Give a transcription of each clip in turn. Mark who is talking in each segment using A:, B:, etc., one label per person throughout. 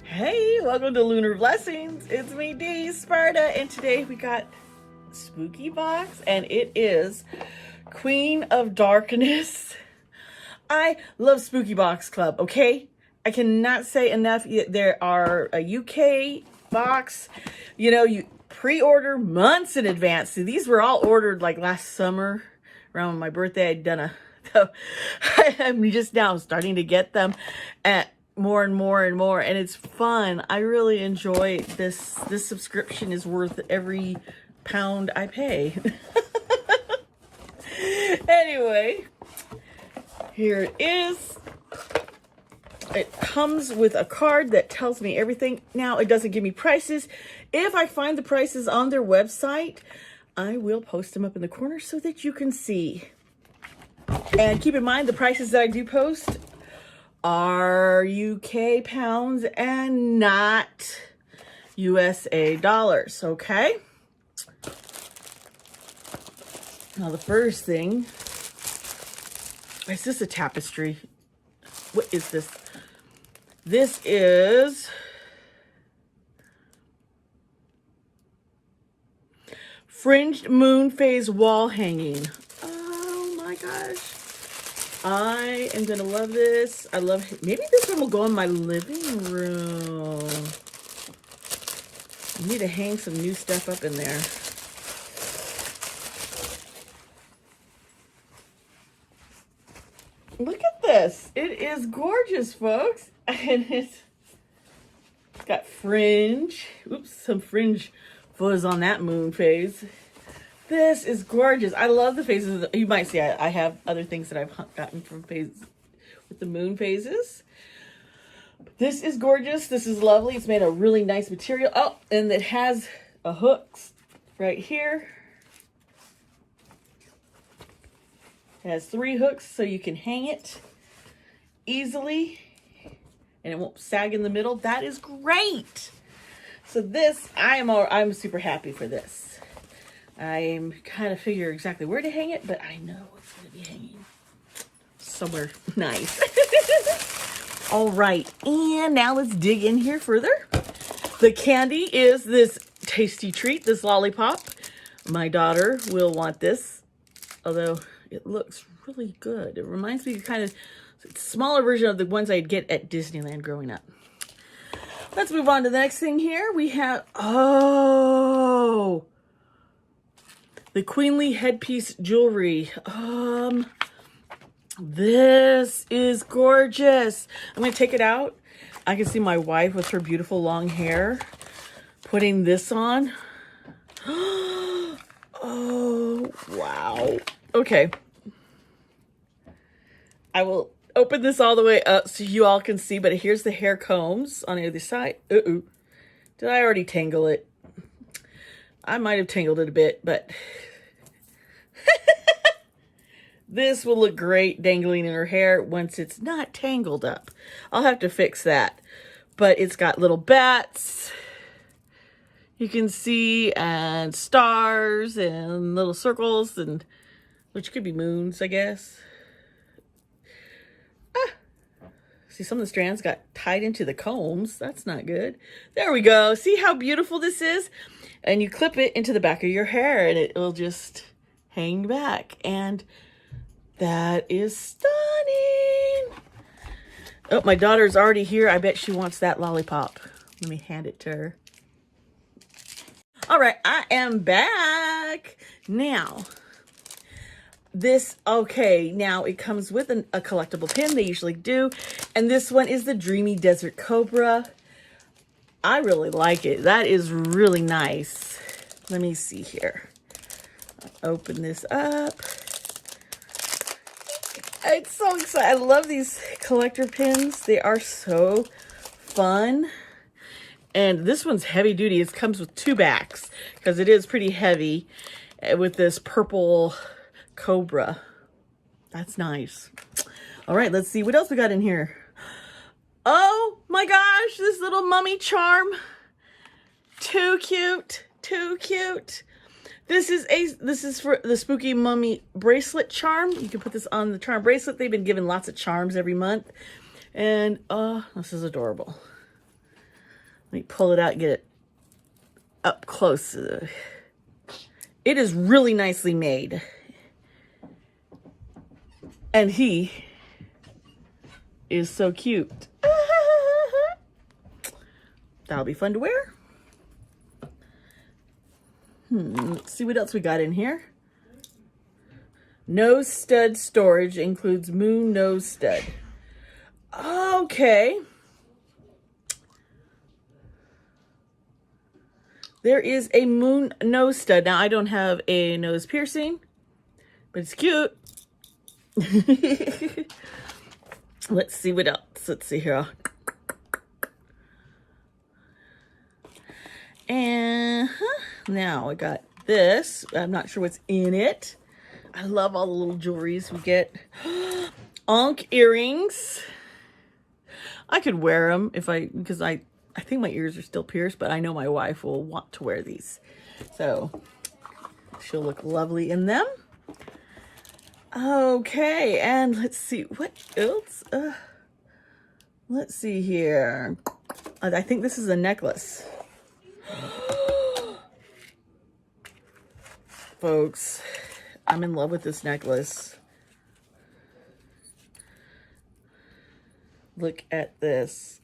A: Hey, welcome to Lunar Blessings. It's me, Dee, Sparta, and today we got SpookyBox, and it is Queen of Darkness. I love SpookyBox Club, okay? I cannot say enough. There are a UK box, you pre-order months in advance. See, these were all ordered like last summer around my birthday. I'd done so I'm just now starting to get them at more and more and more, and it's fun. I really enjoy this. This subscription is worth every pound I pay. Anyway, here it is. It comes with a card that tells me everything. Now, it doesn't give me prices. If I find the prices on their website, I will post them up in the corner so that you can see. And keep in mind, the prices that I do post are UK pounds and not USA dollars, okay? Now, the first thing, is this a tapestry? What is this? This is fringed moon phase wall hanging. Oh my gosh. I am going to love this. I love, maybe this one will go in my living room. I need to hang some new stuff up in there. Look at this. It is gorgeous, folks. And it's got fringe. Oops, some fringe fuzz on that moon phase. This is gorgeous. I love the phases. You might see I have other things that I've gotten from phases with the moon phases. This is gorgeous. This is lovely. It's made of really nice material. Oh, and it has a hooks right here. It has 3 hooks so you can hang it easily and it won't sag in the middle. That is great. So this, I'm super happy for this. I'm kind of figure exactly where to hang it, but I know it's going to be hanging somewhere nice. All right, and now let's dig in here further. The candy is this tasty treat, this lollipop. My daughter will want this, although it looks really good. It reminds me of kind of a smaller version of the ones I'd get at Disneyland growing up. Let's move on to the next thing here. We have, the queenly headpiece jewelry. This is gorgeous. I'm going to take it out. I can see my wife with her beautiful long hair putting this on. Oh, wow. Okay. I will open this all the way up so you all can see, but here's the hair combs on the other side. Uh-oh. Did I already tangle it? I might have tangled it a bit, but this will look great dangling in her hair once it's not tangled up. I'll have to fix that. But it's got little bats, you can see, and stars and little circles, and which could be moons, I guess. See, some of the strands got tied into the combs. That's not good. There we go. See how beautiful this is? And you clip it into the back of your hair and it will just hang back. And that is stunning. Oh, my daughter's already here. I bet she wants that lollipop. Let me hand it to her. All right, I am back. Now, now it comes with a collectible pin. They usually do. And this one is the Dreamy Desert Cobra. I really like it. That is really nice. Let me see here. I'll open this up. It's so exciting. I love these collector pins. They are so fun. And this one's heavy duty. It comes with 2 backs because it is pretty heavy with this purple cobra. That's nice. All right, let's see what else we got in here. Oh my gosh, this little mummy charm. Too cute, too cute. This is for the Spooky Mummy bracelet charm. You can put this on the charm bracelet. They've been giving lots of charms every month. And this is adorable. Let me pull it out and get it up close. It is really nicely made. And he is so cute. That'll be fun to wear. Let's see what else we got in here. Nose stud storage includes moon nose stud. Okay. There is a moon nose stud. Now, I don't have a nose piercing, but it's cute. Let's see what else. Let's see here. And now I got this. I'm not sure what's in it. I love all the little jewelries we get. Ankh earrings. I could wear them because I think my ears are still pierced, but I know my wife will want to wear these. So she'll look lovely in them. Okay, and let's see what else. Let's see here. I think this is a necklace. Folks, I'm in love with this necklace. Look at this.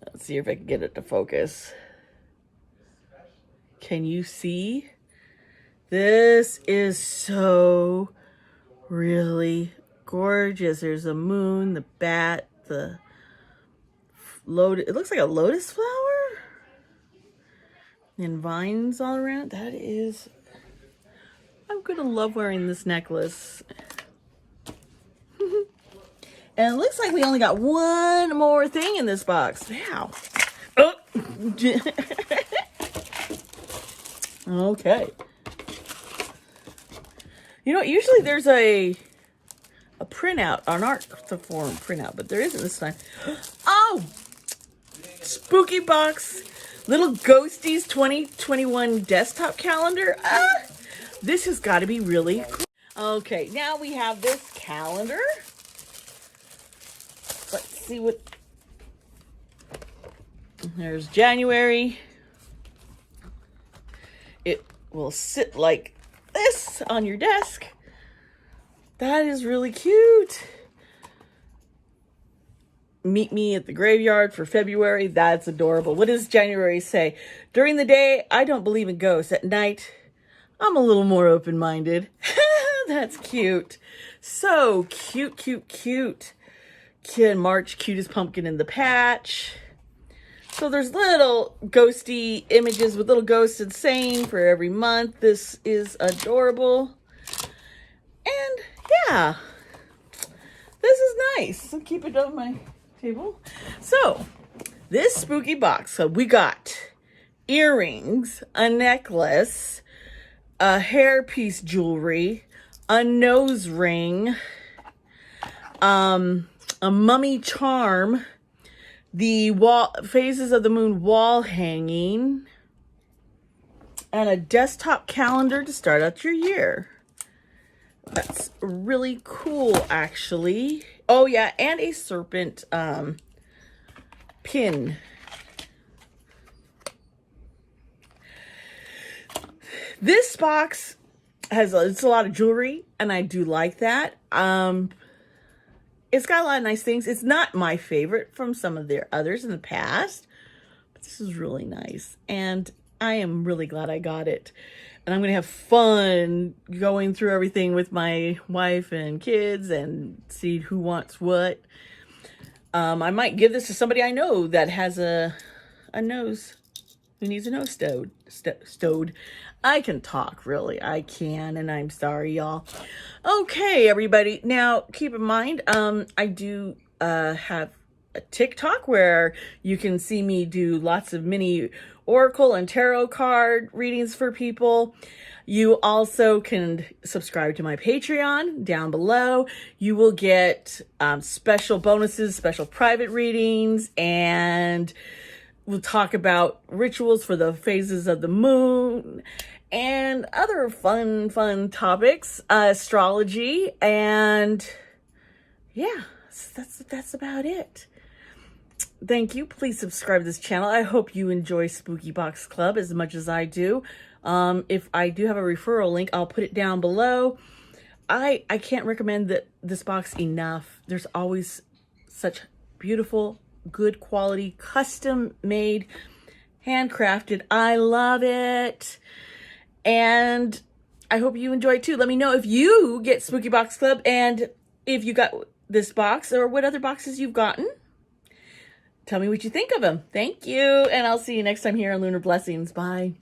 A: Let's see if I can get it to focus. Can you see? This is so really gorgeous. There's a moon, the bat, the lotus. It looks like a lotus flower. And vines all around. That is... I'm going to love wearing this necklace. And it looks like we only got one more thing in this box. Wow. Oh. Okay. You know, usually there's a printout, an art form printout, but there isn't this time. Oh! SpookyBox Little Ghosties 2021 desktop calendar. This has got to be really cool. Okay, now we have this calendar. Let's see what... There's January. It will sit like this on your desk. That is really cute. Meet me at the graveyard for February. That's adorable. What does January say? During the day, I don't believe in ghosts. At night, I'm a little more open-minded. That's cute. So cute, cute, cute. Kid March, cutest pumpkin in the patch. So there's little ghosty images with little ghosts and saying for every month. This is adorable. And yeah, this is nice. I'll keep it on my table. So this spooky box. So we got earrings, a necklace, a hairpiece jewelry, a nose ring, a mummy charm, the wall phases of the moon wall hanging, and a desktop calendar to start out your year. That's really cool, actually. Oh yeah, and a serpent pin. This box it's a lot of jewelry, and I do like that. It's got a lot of nice things. It's not my favorite from some of their others in the past, but this is really nice. And I am really glad I got it. And I'm going to have fun going through everything with my wife and kids and see who wants what. I might give this to somebody I know that has a nose, who needs a nose stowed. I can talk, really. I can, and I'm sorry, y'all. Okay, everybody. Now, keep in mind, I do have a TikTok where you can see me do lots of mini oracle and tarot card readings for people. You also can subscribe to my Patreon down below. You will get special bonuses, special private readings, and we'll talk about rituals for the phases of the moon and other fun topics, astrology, and yeah, that's about it. Thank you. Please subscribe to this channel. I hope you enjoy SpookyBox Club as much as I do. If I do have a referral link, I'll put it down below. I can't recommend this box enough. There's always such beautiful, good quality, custom made, handcrafted. I love it. And I hope you enjoy it too. Let me know if you get SpookyBox Club and if you got this box or what other boxes you've gotten. Tell me what you think of them. Thank you. And I'll see you next time here on Lunar Blessings. Bye.